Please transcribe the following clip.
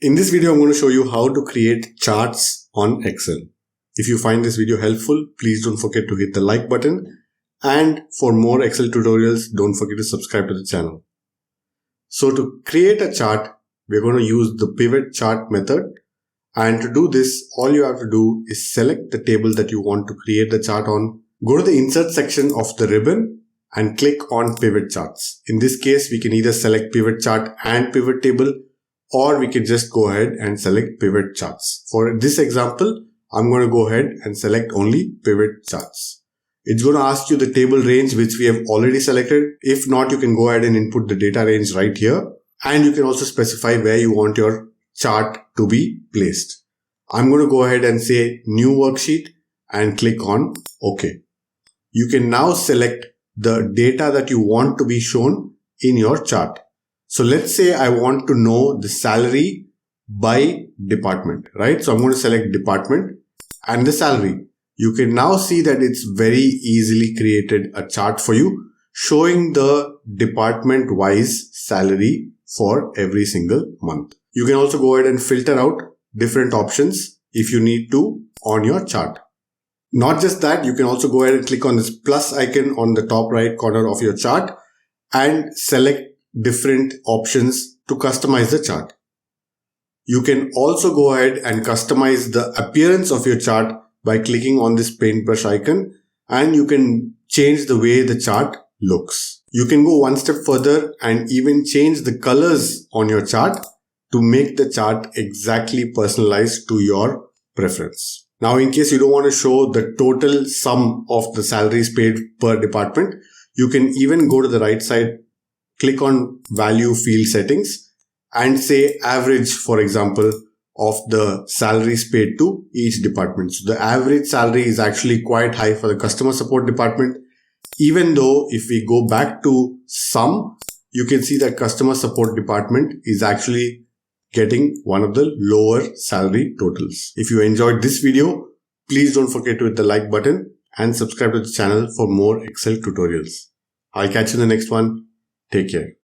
In this video, I'm going to show you how to create charts on Excel. If you find this video helpful, please don't forget to hit the like button. And for more Excel tutorials, don't forget to subscribe to the channel. So to create a chart, we're going to use the pivot chart method. And to do this, all you have to do is select the table that you want to create the chart on. Go to the insert section of the ribbon and click on pivot charts. In this case, we can either select pivot chart and pivot table, or we can just go ahead and select pivot charts. For this example, I'm going to go ahead and select only pivot charts. It's going to ask you the table range, which we have already selected. If not, you can go ahead and input the data range right here. And you can also specify where you want your chart to be placed. I'm going to go ahead and say new worksheet and click on OK. You can now select the data that you want to be shown in your chart. So let's say I want to know the salary by department, right? So I'm going to select department and the salary. You can now see that it's very easily created a chart for you showing the department wise salary for every single month. You can also go ahead and filter out different options if you need to on your chart. Not just that, you can also go ahead and click on this plus icon on the top right corner of your chart and select different options to customize the chart. You can also go ahead and customize the appearance of your chart by clicking on this paintbrush icon, and you can change the way the chart looks. You can go one step further and even change the colors on your chart to make the chart exactly personalized to your preference. Now, in case you don't want to show the total sum of the salaries paid per department, you can even go to the right side, click on value field settings and say average, for example, of the salaries paid to each department. So the average salary is actually quite high for the customer support department. Even though if we go back to sum, you can see that customer support department is actually getting one of the lower salary totals. If you enjoyed this video, please don't forget to hit the like button and subscribe to the channel for more Excel tutorials. I'll catch you in the next one. Take care.